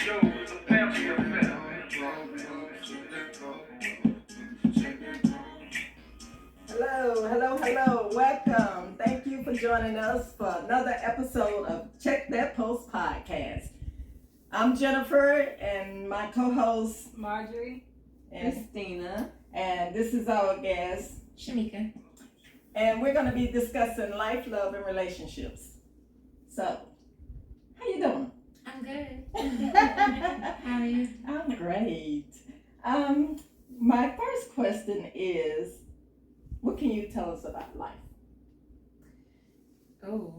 Hello, hello, hello. Welcome. Thank you for joining us for another episode of Check That Post podcast. I'm Jennifer and my co-host Marjorie, and Christina, and this is our guest Shamika. and we're going to be discussing life, love, and relationships. So, how you doing? I'm good. How are you? I'm great. My first question is, what can you tell us about life? Oh.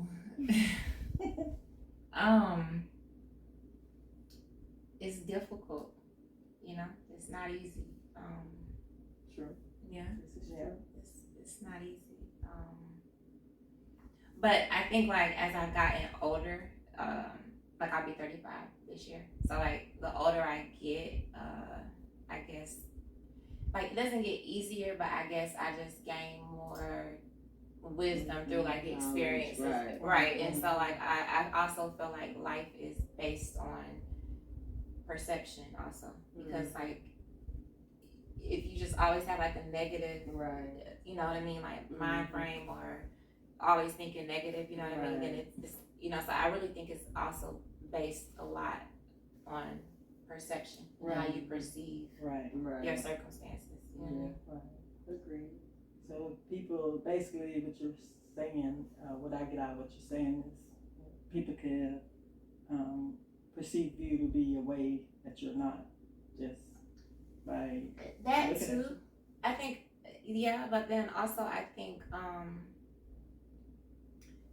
It's difficult, it's not easy. Sure. Yeah. This is true. It's not easy. But I think like as I've gotten older, like I'll be 35 this year. So like the older I get, I guess like it doesn't get easier, but I guess I just gain more wisdom through like experiences. Right. And so like I also feel like life is based on perception also. Because like if you just always have like a negative, you know what I mean, like mind frame or always thinking negative, you know what I mean, then it's so I really think it's also based a lot on perception and how you perceive your circumstances. Agree. So people, basically what you're saying, what I get out of what you're saying is people can perceive you to be a way that you're not, just by that too. I think, but then also I think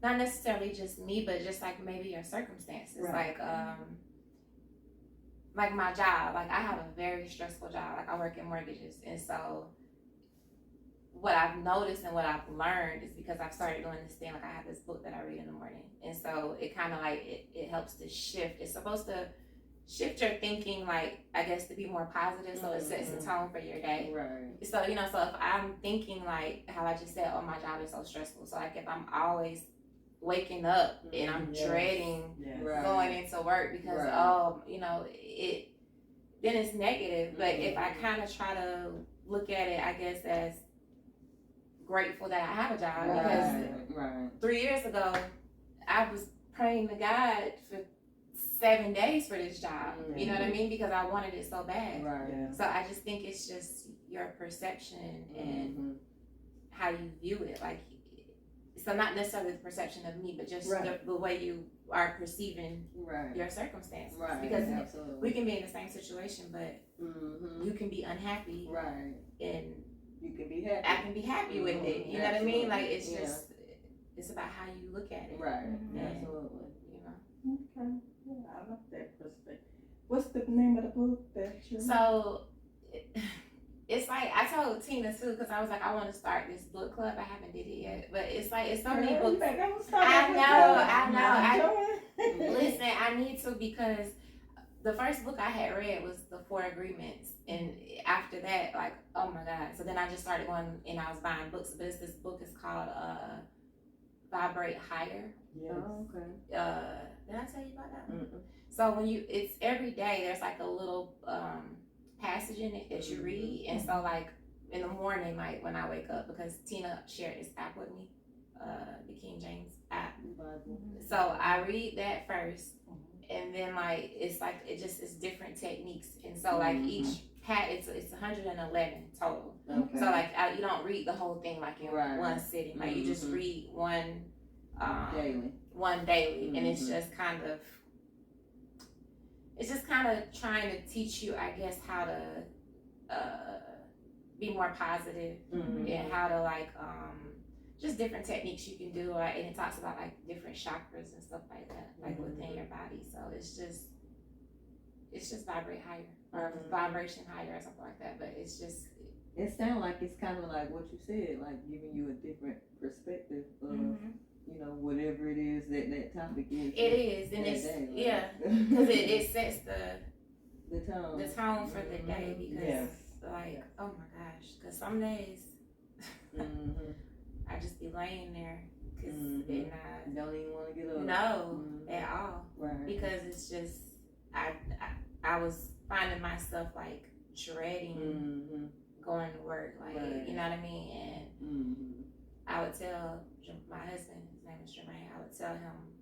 not necessarily just me, but just like maybe your circumstances. Like my job, like I have a very stressful job. Like I work in mortgages, and so what I've noticed and what I've learned is because I've started doing this thing, like I have this book that I read in the morning, and so it kind of like it helps to shift. It's supposed to shift your thinking, like I guess to be more positive, so it sets the tone for your day. So so if I'm thinking like how I just said, oh my job is so stressful, so like if I'm always waking up and I'm dreading going into work because it then it's negative. But if I kind of try to look at it, I guess as grateful that I have a job, because 3 years ago I was praying to God for 7 days for this job. You know what I mean? Because I wanted it so bad. So I just think it's just your perception and how you view it. Like, so not necessarily the perception of me, but just the way you are perceiving your circumstances. Because we can be in the same situation, but you can be unhappy. And you can be happy. I can be happy with it. You know what I mean? Like it's just it's about how you look at it. Absolutely. Okay. Yeah, I like that perspective. What's the name of the book that you? So it's like I told Tina too, because I was like, I want to start this book club. I haven't did it yet, but it's like it's so many books. I know. Listen, I need to, because the first book I had read was The Four Agreements, and after that, like, oh my God. So then I just started going and I was buying books, but this book is called Vibrate Higher. Yes. Oh, okay. Did I tell you about that one? So when it's every day, there's like a little passage in it that you read, and so like in the morning, like when I wake up, because Tina shared this app with me, the King James app. So I read that first, and then like it's different techniques, and so like each it's 111 total. So like you don't read the whole thing like in one sitting, like you just read one daily, and it's just kind of trying to teach you, I guess, how to be more positive, and how to like just different techniques you can do, and it talks about like different chakras and stuff like that, like within your body. So it's just vibrate higher, or vibration higher, or something like that. But it's just, it sounds like it's kind of like what you said, like giving you a different perspective of whatever it is that topic is. It is, and it's because it sets the tone for the day, because like, oh my gosh, because some days I just be laying there because don't even want to get up. No, at all, because it's just I I was finding myself like dreading going to work, like you know what I mean. And I would tell my husband, his name is Jermaine, I would tell him,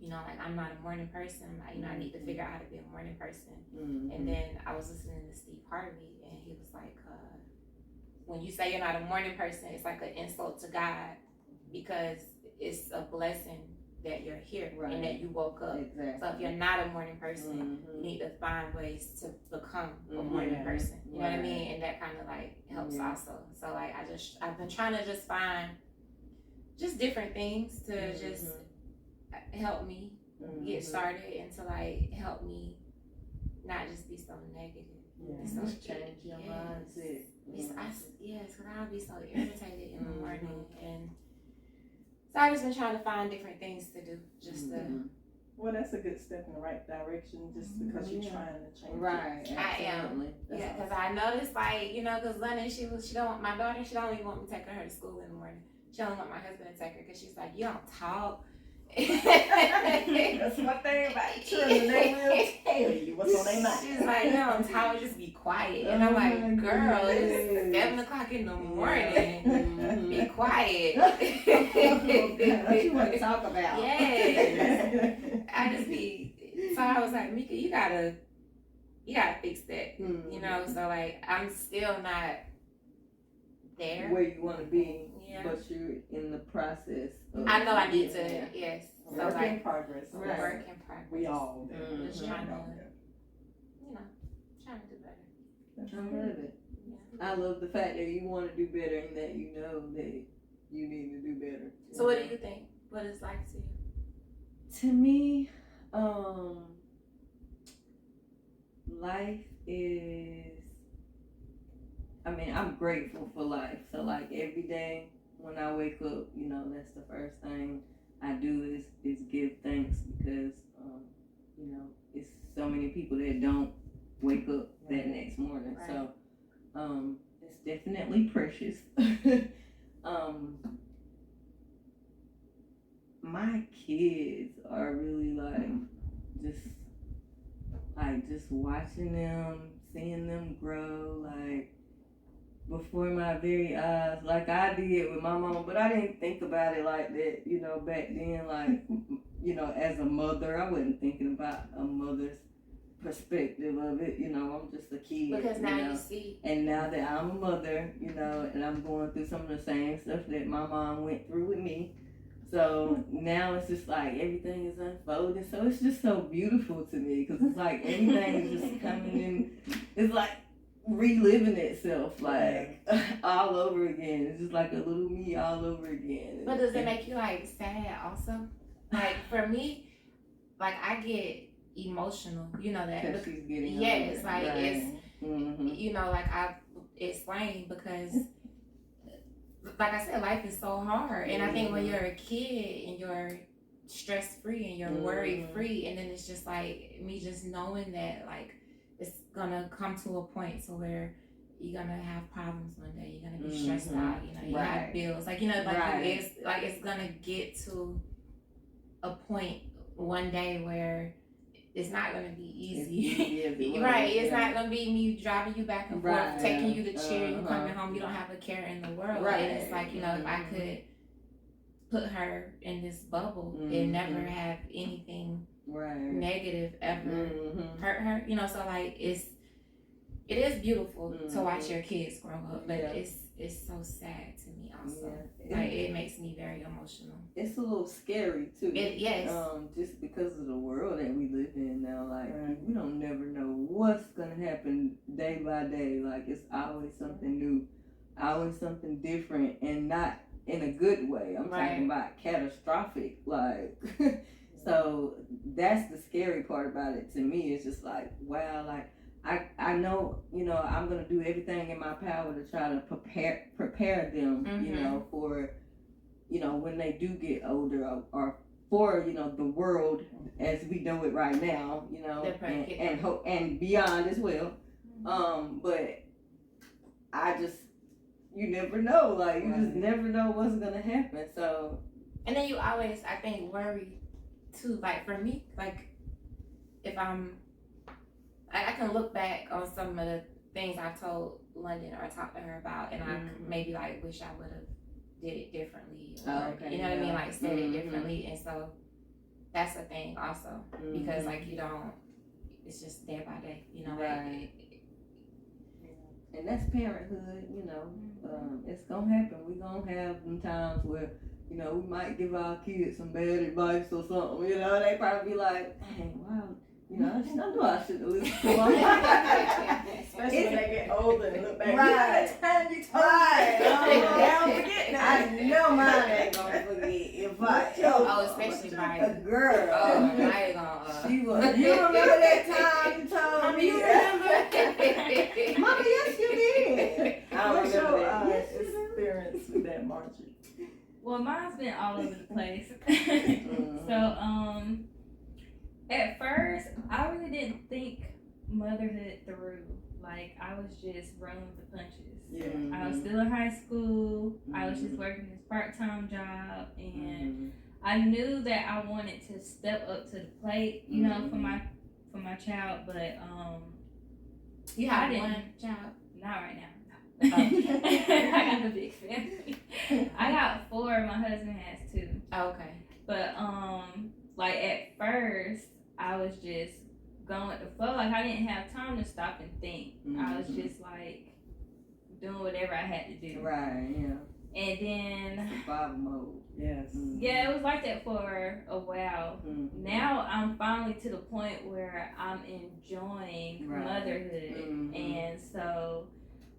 you know, like I'm not a morning person. Like, you know, I need to figure out how to be a morning person. And then I was listening to Steve Harvey, and he was like, when you say you're not a morning person, it's like an insult to God, because it's a blessing that you're here and that you woke up. Exactly. So if you're not a morning person, you need to find ways to become a morning person. You know what I mean? And that kind of like helps also. So like I've been trying to just find just different things to just help me get started, and to like help me not just be so negative. So change your mindset. Yes, because I'll be so irritated in the morning, and so I've just been trying to find different things to do, just to. Well, that's a good step in the right direction, just because you're trying to change. Right, it. I am. Yeah, because I noticed, like, you know, because London, she don't want my daughter. She don't even want me to take her to school in the morning. She only want my husband to take her because she's like, you don't talk. That's one thing about children. They will tell you what's on their mind. She's like, no, Tyler, just be quiet. And I'm like, girl, it's 7 o'clock in the morning. Be quiet. What you want to talk about? Yes. I just be. So I was like, Mika, you gotta fix that. You know. So like, I'm still not there where you want to be. Yeah. But you're in the process. I know I need to, yes. So Work like, in progress. Right. Work in progress. We all do. Just trying to, you know, trying to do better. I love it. Yeah. I love the fact that you want to do better and that you know that you need to do better. So what do you think? What it's like to you? To me, life is, I mean, I'm grateful for life. So like every day when I wake up, you know, that's the first thing I do is give thanks, because, you know, it's so many people that don't wake up that next morning. Right. So it's definitely precious. My kids are really just watching them, seeing them grow, like before my very eyes, like I did with my mom, but I didn't think about it like that, you know, back then, like, you know, as a mother, I wasn't thinking about a mother's perspective of it, you know, I'm just a kid. Because now you know? you see. And now that I'm a mother, you know, and I'm going through some of the same stuff that my mom went through with me. So now it's just like everything is unfolding. So it's just so beautiful to me, because it's like everything is just coming in. It's like reliving itself, like all over again. It's just like a little me all over again. But does it make you like sad also? Like for me, like I get emotional, you know that. Because she's getting yes, older. like Right. it's you know, like I've explained, because like I said, life is so hard, and I think when you're a kid and you're stress free and you're worry free, and then it's just like me just knowing that like it's gonna come to a point to where you're gonna have problems one day, you're gonna be stressed out, you know, you have bills, like, you know, like it's gonna get to a point one day where it's not gonna be easy. Right, it's not gonna be me driving you back and forth, taking you to cheer, you coming home, you don't have a care in the world. Right. And it's like, you know, if I could put her in this bubble and never have anything negative ever hurt her, you know, so like it is beautiful to watch your kids grow up, but it's so sad to me also. Like it makes me very emotional. It's a little scary too. Yes. Just because of the world that we live in now, like we don't never know what's gonna happen day by day. Like it's always something new, always something different, and not in a good way. I'm talking about catastrophic, like. So that's the scary part about it to me. It's just like, wow, like I know, you know, I'm gonna do everything in my power to try to prepare them, you know, for, you know, when they do get older, or for, you know, the world as we know it right now, you know, and hope and beyond as well. But you never know, like you just never know what's gonna happen. So, and then you always, I think, worry too. Like for me, like if I'm like I can look back on some of the things I've told London or talked to her about, and I maybe like wish I would have did it differently, or you know what I mean, like said it differently. And so that's the thing also, because like you don't, it's just day by day, you know, right. And that's parenthood, you know. It's gonna happen. We gonna have some times where, you know, we might give our kids some bad advice or something. You know, they probably be like, "Dang, wow, you know, I knew I should have listened to them." Especially when they get older and look back. Right. Time you told Right. Don't forget that. I know mine ain't gonna forget if I especially my a girl. I ain't gonna. She was. You remember that time you told me? You remember? Mama, yes, you did. I What's remember your that. Yes, you did. experience with that, Margie? Well, mine's been all over the place. Mhm. So, at first, I really didn't think motherhood through. Like, I was just rolling with the punches. Yeah. I was still in high school. I was just working this part-time job, and I knew that I wanted to step up to the plate, you know, for my child. But You have one child? not right now. I got a big family. I got 4. My husband has 2. Oh, okay. But like at first, I was just going with the flow. Like I didn't have time to stop and think. I was just like doing whatever I had to do. Right. Yeah. And then Survival mode. Yes. yeah, it was like that for a while. Now I'm finally to the point where I'm enjoying motherhood, and so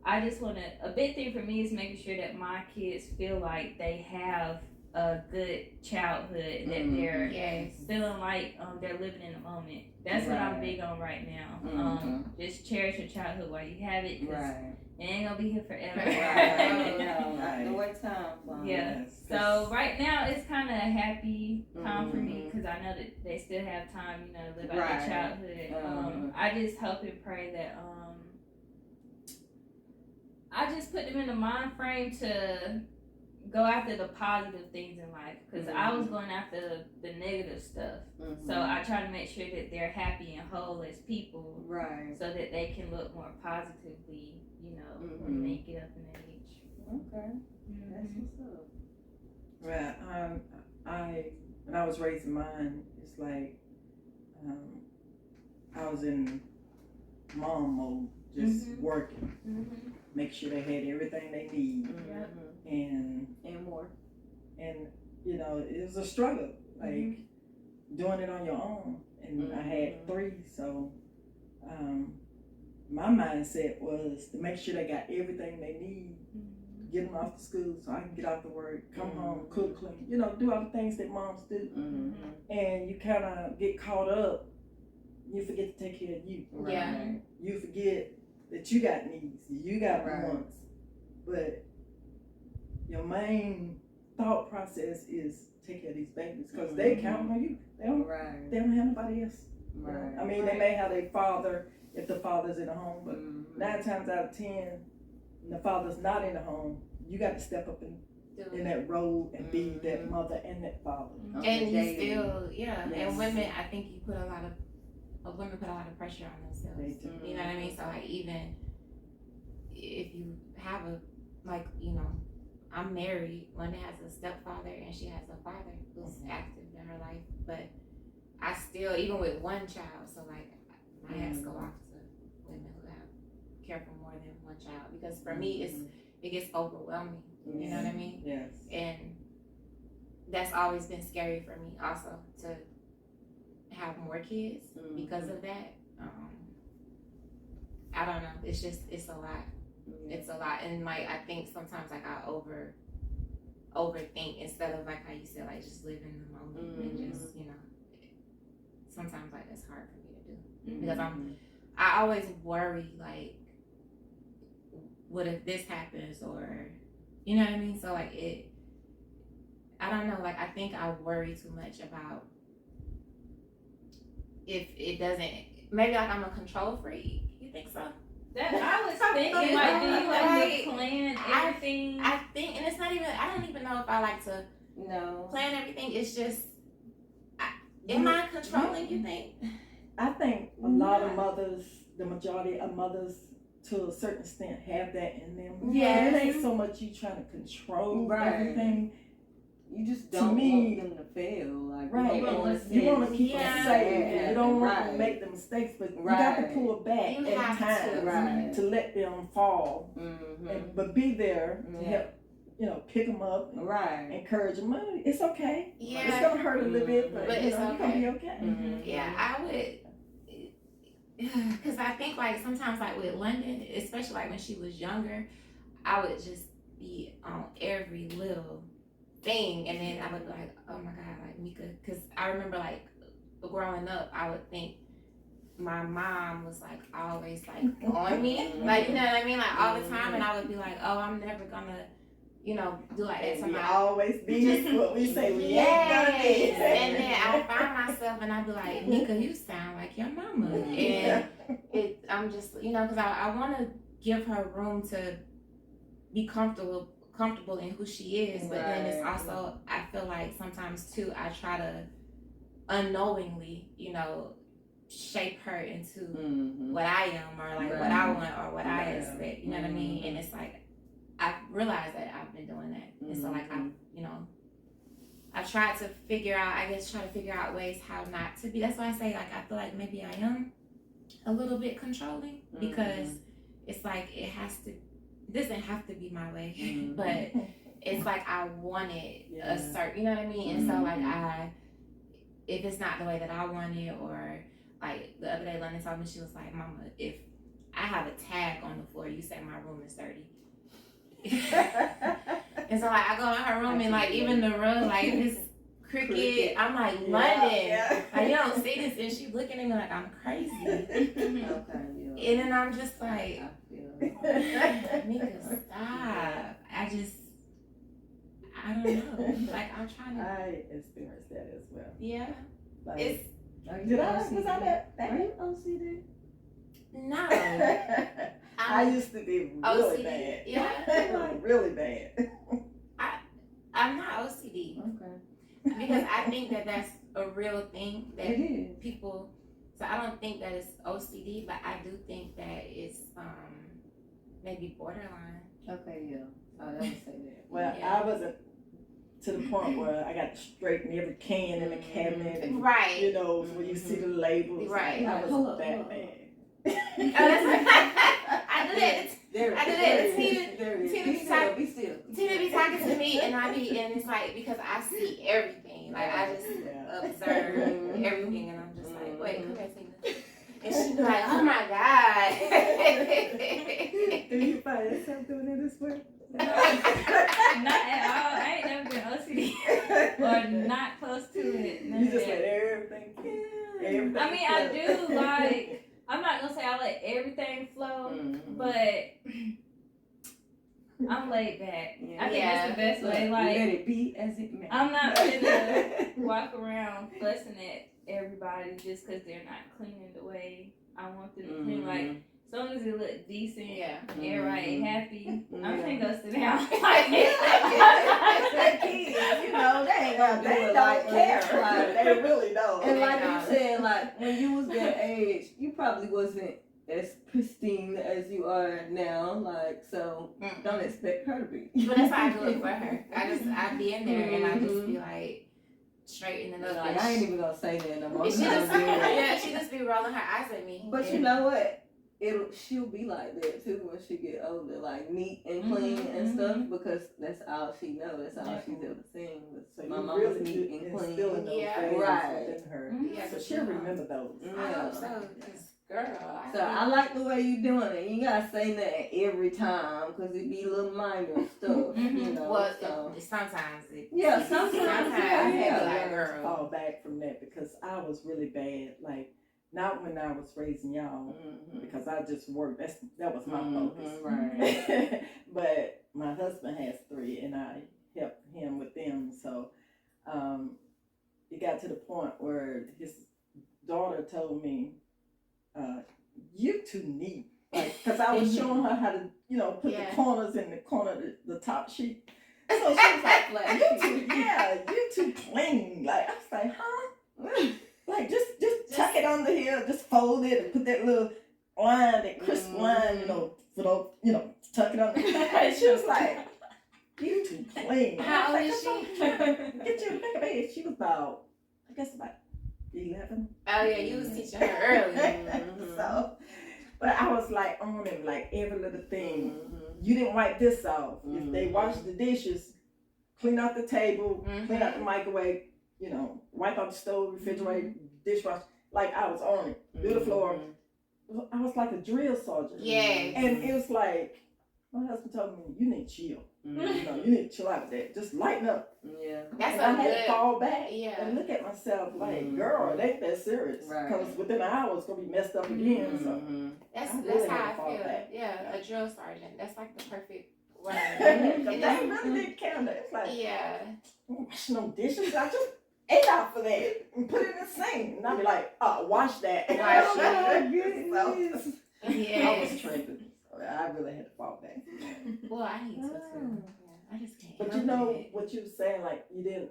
I just want to. A big thing for me is making sure that my kids feel like they have a good childhood, that they're feeling like they're living in the moment. That's what I'm big on right now. Just cherish your childhood while you have it. It ain't gonna be here forever. The way time flies. Yeah. So right now it's kind of a happy time for me because I know that they still have time, you know, to live out their childhood. I just hope and pray that I just put them in the mind frame to go after the positive things in life, because I was going after the negative stuff. So I try to make sure that they're happy and whole as people, so that they can look more positively, you know, when they get up in that age. Okay, that's what's up. Well, when I was raising mine, it's like I was in mom mode, just working, make sure they had everything they need, and more. And you know, it was a struggle, like doing it on your own. And I had 3, so my mindset was to make sure they got everything they need. Get them off to school so I can get out to work, come home, cook, clean, you know, do all the things that moms do. And you kind of get caught up, you forget to take care of you. You forget that you got needs, you got wants, but your main thought process is take care of these babies because they count on you. They don't have nobody else. I mean, they may have their father if the father's in the home, but 9 times out of 10, when the father's not in the home, you got to step up in that role and be that mother and that father. And you still, and women, I think you put a lot of women put a lot of pressure on themselves. You know what I mean? So like, even if you have you know, I'm married. Linda has a stepfather and she has a father who's active in her life, but I still, even with one child, so like my hats go off to women who care for more than one child, because for me it gets overwhelming. You know what I mean? Yes. And that's always been scary for me also, to have more kids because of that. I don't know. It's a lot. It's a lot. And like, I think sometimes like I overthink instead of like how you said, like just live in the moment and just, you know, sometimes like it's hard for me to do because I always worry like, what if this happens, or you know what I mean? So like I don't know, like I think I worry too much about if it doesn't, maybe like I'm a control freak. You think so? That I was thinking, like, do you like to plan everything? I think, and it's not even, I don't even know if I like to plan everything. It's just, am I controlling, you think? I think a lot of mothers the majority of mothers to a certain extent have that in them. Yes. It ain't so much you trying to control Right. everything. You just To don't me- want them to fail. Like, Right. you don't want You want to keep Yeah. them safe. Yeah. You don't want them Right. to make the mistakes, but you got to Right. pull back You at have times to. Right. to let them fall, Mm-hmm. but be there to Yeah. help, pick them up and Right. encourage them. "Oh, it's okay. It's Yeah. gonna hurt a little bit, but, But you it's know, you're gonna be okay." Mhm. Yeah, I would, because I think like sometimes like with London, especially like when she was younger, I would just be on every little thing, and then I would be like, oh my god, like Mika, because I remember like growing up, I would think my mom was like always like on me, like you know what I mean, like all the time, and I would be like, oh, I'm never gonna, do like that to We my. always be Just- what we say we Yes, ain't gonna be. and then I find myself and I'd be like, Nika, you sound like your mama. And I'm just, because I want to give her room to be comfortable in who she is. But then it's Right. also, I feel like sometimes too, I try to unknowingly, shape her into Mm-hmm. what I am or like what I want or what I Right. expect. You know what I mean? And it's like, I realized that I've been doing that. And so like I've tried to figure out ways how not to be. That's why I say like I feel like maybe I am a little bit controlling because it's like it doesn't have to be my way, but it's like I wanted a certain, you know what I mean? And so like if it's not the way that I want it, or like the other day London told me, she was like, Mama, if I have a tag on the floor, you say my room is dirty. And so like I go in her room and like even the rug, like if it's crooked, I'm like, London, like you don't see this, and she's looking at me like I'm crazy. And then I'm just like, Mika, stop. I don't know. Like I'm trying to. I experienced that as well. Yeah. Like, It's was I that? Are you OCD? no. I used to be really OCD, bad. yeah. Really bad. I'm not OCD Okay. because I think that that's a real thing that It is. people. So I don't think that it's OCD, but I do think that it's maybe borderline. Okay, yeah. I would say that. Well, Yeah. I wasn't to the point where I got to straighten every can in the cabinet and Right. when you see the labels. Right. I Hold wasn't up, that hold up. bad. I do that. I do that. Tina Be still. Tina be talking to me, and it's like because I see everything. Like I just observe everything, and I'm just like, wait, come here, Tina. And she be like, oh my god. Do you find yourself doing it this way? Not at all. I ain't never been OCD or not close to it. None You of just that. let everything. Everything I mean, I flow. do like. I'm not gonna say I let everything flow, but I'm laid back. I think that's the best way. Let Like it be as it may. I'm not gonna walk around fussing at everybody just because they're not cleaning the way I want them to clean. Like as long as it look decent, and everybody happy, I'm gonna go sit down. That kids, they don't care. Like, They really don't. And like you said, like when you was that age, you probably wasn't as pristine as you are now. Like, so don't expect her to be. But that's how I do it for her. I be in there and I just be like straightening up. Like, I ain't even gonna say that no more. And she just be rolling her eyes at me. But you know what? She'll be like that too when she get older, like neat and clean and stuff, because that's all she knows. That's all she's ever seen. So My you mama's really neat and instilling clean. those Yeah. values Right. within her. Yeah, So she'll remember those. I hope so. 'Cause, girl, So I like the way you doing it. You gotta say that every time, cause it be little minor stuff, you know. Well, so. sometimes it. Yeah, sometimes. I Yeah, had to like, learn to girl. fall back from that because I was really bad. Like, not when I was raising y'all, because I just worked. That was my focus. Right. But my husband has 3, and I helped him with them. So it got to the point where his daughter told me, "You too neat." Because I was showing her how to, put the corners in the corner, the top sheet. So she was like, you too clean. Like, I was like, huh? Like, just tuck it under here, just fold it and put that little, line, that crisp line, tuck it up. And she was like, you too clean. How old is she? Get you a bigger baby. She was about 11. Oh yeah, you was teaching her early. So, but I was like on him, like every little thing. You didn't wipe this off. If they wash the dishes, clean out the table, clean out the microwave, wipe out the stove, refrigerator, dishwasher. Like I was on it. Do the floor. I was like a drill sergeant. Yes. And it was like, my husband told me, you need to chill. You need to chill out with that. Just lighten up. Yeah. That's and so I had good. to fall back Yeah. and look at myself like, girl, it ain't that serious. Right. Because within an hour, it's going to be messed up again. So That's I really how had I to fall feel. back. Yeah, a drill sergeant. That's like the perfect word. they really did count that. It's like, Yeah. wash no dishes. I just ate out for that and put it in the sink. And I'd be like, wash that. Wash that. So, Yeah. I was trending. So I really had to fall back. Well, I need to too. Yeah, I just can't. But help it. what you were saying, like you didn't,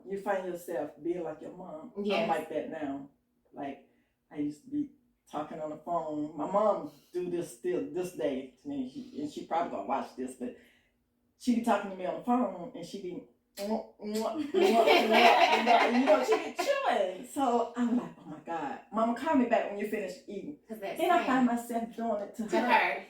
you find yourself being like your mom. Yes. I'm like that now. Like I used to be talking on the phone. My mom do this still this day to me, and she probably gonna watch this, but she be talking to me on the phone, and she be, she be chewing. So I'm like, oh my God, Mama, call me back when you finish eating. Then I find myself doing it to her.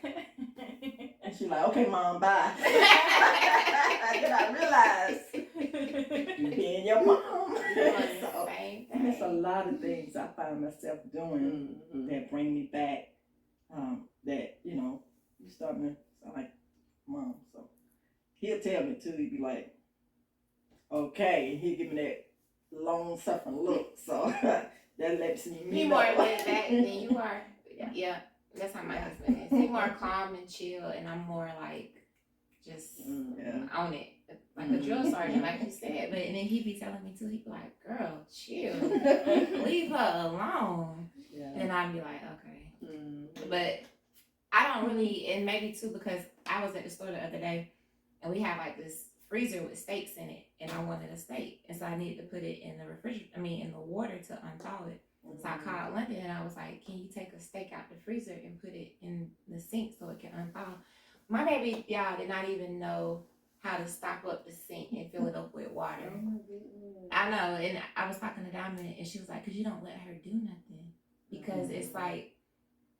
And she's like, okay, Mom, bye. Then I realize you being your mom. So, there's a lot of things I find myself doing that bring me back. That, you starting to sound like mom. So he'll tell me too, he'd be like, okay, he'll give me that long suffering look. So that lets me He more laid back than you are. Yeah. That's how my husband is. He's more calm and chill, and I'm more like just on it, like a drill sergeant, like you said. But and then he be telling me too. He be like, "Girl, chill, leave her alone." Yeah. And I'd be like, "Okay," but I don't really, and maybe too because I was at the store the other day, and we have like this freezer with steaks in it, and I wanted a steak, and so I needed to put it in the refrigerator. In the water to unthaw it. So I called London and I was like, can you take a steak out the freezer and put it in the sink so it can unthaw? My baby, y'all, did not even know how to stop up the sink and fill it up with water. I know, and I was talking to Diamond and she was like, because you don't let her do nothing. Because it's like,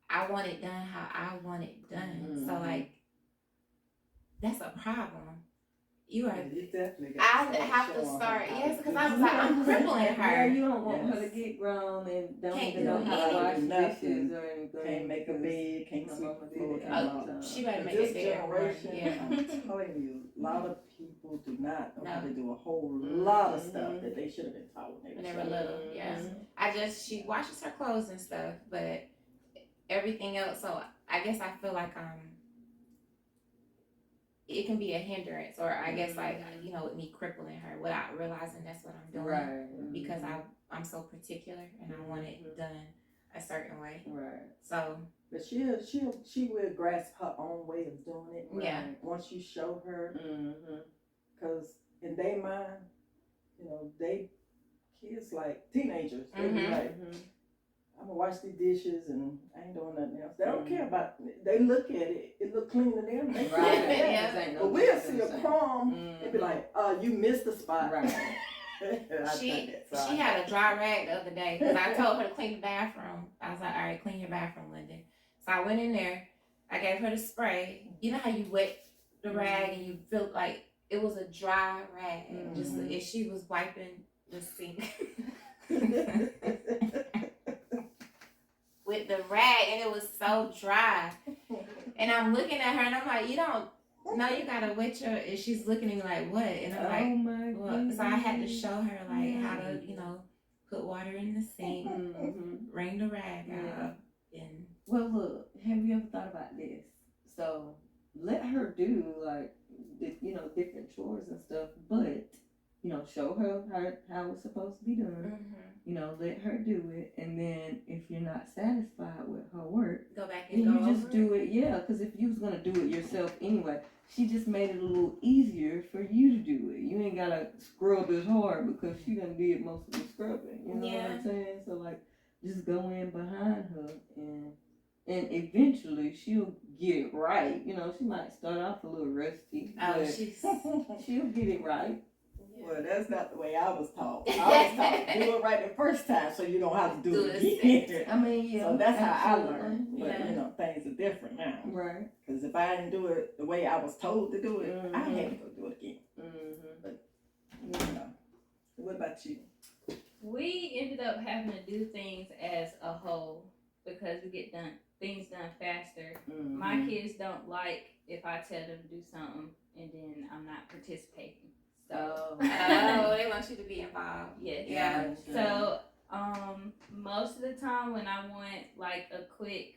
I want it done how I want it done. So like, that's a problem. You are. You definitely I have to start. Yes, because I was like, I'm crippling her. Yeah, you don't want her to get grown and don't even know how to wash dishes or anything. Can't make a bed, can't sweep the floor. She better make this it there. generation, Yeah. I'm telling you, a lot of people do not know how to do a whole lot of stuff that they should have been taught when they were little. Yes. She washes her clothes and stuff, but everything else. So I guess I feel like it can be a hindrance, or I guess like with me crippling her without realizing that's what I'm doing, right? Because I'm so particular and I want it done a certain way, right? So, but she will grasp her own way of doing it. Right? Yeah. Once you show her, because in their mind, they kids like teenagers, they be like, I'm gonna wash these dishes and I ain't doing nothing else. They don't care about it. They look at it, it look clean to them. They Right. But we'll see a crumb and be like, you missed the spot. Right. She had a dry rag the other day because I told her to clean the bathroom. I was like, all right, clean your bathroom, Lyndon. So I went in there, I gave her the spray. You know how you wet the rag and you feel like it was a dry rag, just as she was wiping the sink. With the rag, and it was so dry. And I'm looking at her and I'm like, you don't know you gotta wet your, and she's looking at me like, what? And I'm like, well, so I had to show her like how to, put water in the sink, wring the rag out. And well, look, have you ever thought about this? So let her do like different chores and stuff, but show her how it's supposed to be done. Let her do it, and then if you're not satisfied with her work, go back and then you just do it. Yeah, because if you was gonna do it yourself anyway, she just made it a little easier for you to do it. You ain't gotta scrub as hard because she done did most of the scrubbing. You know what I'm saying? So like, just go in behind her, and and eventually she'll get it right. You know, she might start off a little rusty, Oh, but she's. she'll get it right. Well, that's not the way I was taught. I was taught do it right the first time so you don't have to do it again. I mean, yeah. So that's how I absolutely. learned. But, Yeah. you know, things are different now. Right. Because if I didn't do it the way I was told to do it, I Mhm. had to go do it again. Mm-hmm. You know. What about you? We ended up having to do things as a whole because we get things done faster. Mm-hmm. My kids don't like if I tell them to do something and then I'm not participating. So Oh, they want you to be involved. yes. Yeah. So most of the time when I want like a quick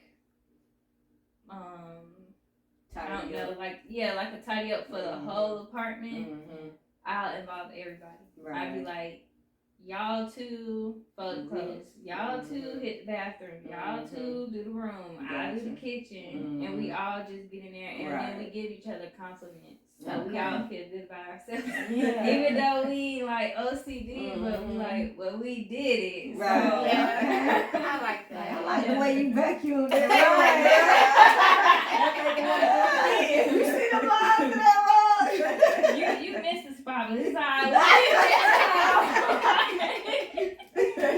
I don't know, like a tidy up for the whole apartment, Mm-hmm. I'll involve everybody. Right. I'd be like, y'all two fold the clothes, y'all two hit the bathroom, y'all two do the room, I do the kitchen, and we all just get in there and then we give each other compliments. So we all feel good about ourselves. Yeah. Even though we like OCD, but we like, well, we did it. Right. So, Yeah. I like that. I like the way you vacuum that. You see the lines in that you missed the spot, but it's all right.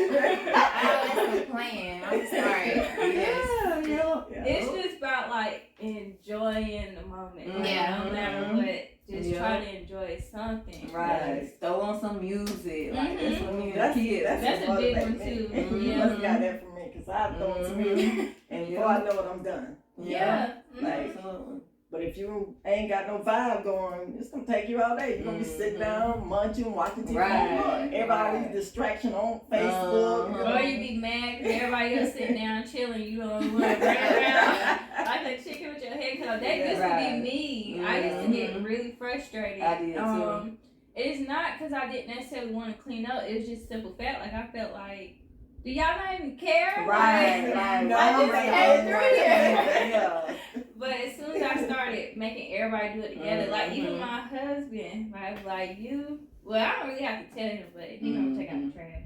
I was playing. I'm sorry. Yes. Yeah. It's just about like enjoying the moment. Like, Yeah. no matter what, just try to enjoy something. Right. Throw on some music. Like that's what me and the That's- kids. That's a what big motivates one, me. too. You Yeah. must got that from me because I've thrown some music and before I know it, I'm done. Yeah. Like, Absolutely. but if you ain't got no vibe going, it's gonna take you all day. You're gonna be sitting down, munching, watching TV. Right. Everybody's distraction on Facebook. Or you be mad because everybody else sitting down chilling, you don't want to run around like a chicken with your head cut off. That used to be me. I used to get really frustrated. I did too. It's not because I didn't necessarily want to clean up. It was just simple fact. Like I felt like, do y'all not even care? Right. Like, Right. I just came through here. Yeah. But as soon as I started making everybody do it together, like even my husband, like you. Well, I don't really have to tell him, but he gonna take out the trash.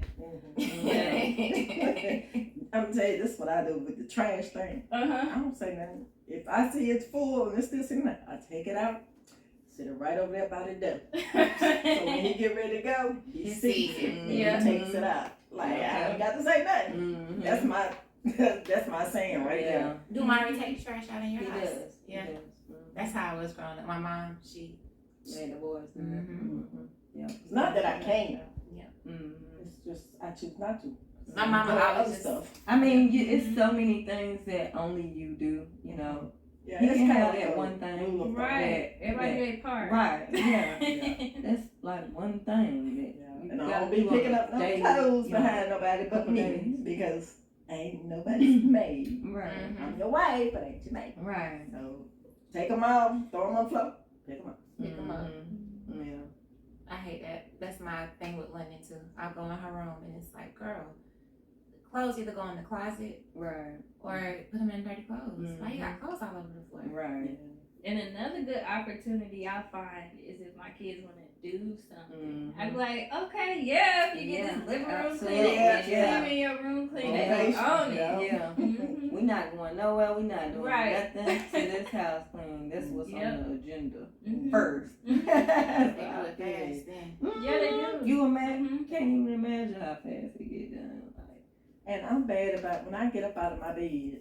I'm gonna tell you this is what I do with the trash thing. I don't say nothing. If I see it's full and it's still sitting there, I take it out, sit it right over there by the door. So when he get ready to go, he sees it and Yeah. he takes it out. Like I ain't got to say nothing. That's my saying right there. Do Mari take the trash out in your He house? does. Yeah. He does. That's how I was growing up. My mom, she. And the boys. Yeah. It's not that I can't. Mm-hmm. It's just I choose not to. My mama Doing always other just- stuff. I mean, it's so many things that only you do. You know. Yeah, You it's can kind have of that one thing. rule of thumb. Right. Everybody do their part. Right. Yeah. That's like one thing that Yeah. you And I gotta don't be do on picking a up no daily, clothes you know, behind nobody but couple me days. because ain't nobody's maid. Right. I'm your wife, but ain't your maid. Right. So take them out, throw them on the floor, pick them up. Pick 'em up. Yeah. I hate that. That's my thing with London too. I'll go in her room and it's like, girl, clothes either go in the closet Right. or put them in dirty clothes. Why you got clothes all over the floor? Right. And another good opportunity I find is if my kids want to do something. I'd be like, okay, if you get this living room clean, absolutely. get your Yeah. living your room clean, Motivation, they own it. yeah. Yeah. We're not going nowhere. We're not doing Right. nothing to this house clean. That's what's Yep. on the agenda Mhm. first. They do it fast then. Yeah, they do. You imagine? Can't even imagine how fast it get done. Like, And I'm bad about when I get up out of my bed,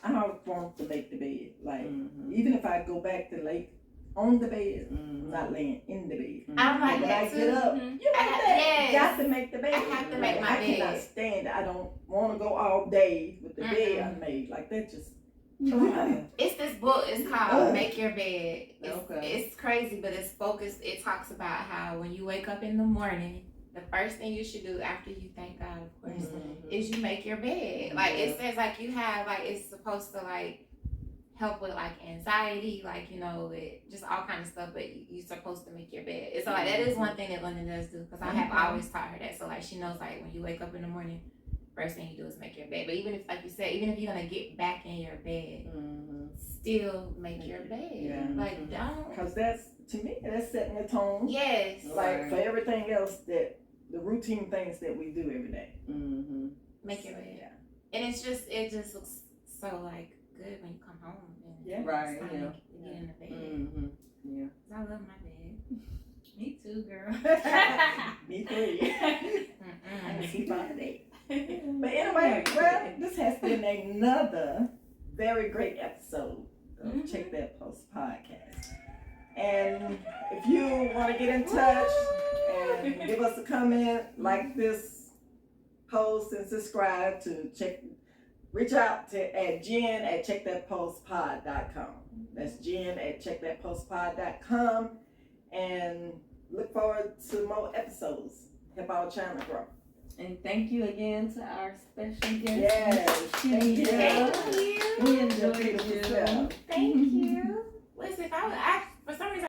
I don't want to make the bed. Like even if I go back to lay on the bed, I'm not laying in the bed. I'm like When I that get too. up, Mhm. you like that? Yes. Got to make the bed. I have to make my I cannot bed. stand it. I don't want to go all day with the bed I made. Like that just. It's this book. It's called Make Your Bed. Okay. It's crazy, but it's focused. It talks about how when you wake up in the morning, the first thing you should do after you thank God, of course, is you make your bed. Like it says, like you have, like it's supposed to like help with like anxiety, like you know, with just all kind of stuff. But you're supposed to make your bed. It's so like that is one thing that London does do because I have always taught her that. So like she knows like when you wake up in the morning, first thing you do is make your bed. But even if, like you said, even if you're gonna get back in your bed, still make your bed. Yeah. Like don't. Because that's, to me, that's setting the tone. Yes. Like for everything else that, the routine things that we do every day. Make your bed. Yeah. And it just looks so like good when you come home and Yeah. Right, it's time yeah. to get in the bed. Mm-hmm. Yeah. 'Cause I love my bed. Me too, girl. Me three. I Mm-mm. can sleep all day. But anyway, well, this has been another very great episode of Check That Post podcast. And if you want to get in touch and give us a comment, like this post and subscribe to reach out at Jen at checkthatpostpod.com. That's Jen at checkthatpostpod.com. And look forward to more episodes. Help our channel grow. And thank you again to our special guest. Yes, thank you. Thank you. We enjoyed Beautiful you. stuff. Thank you. Listen, if I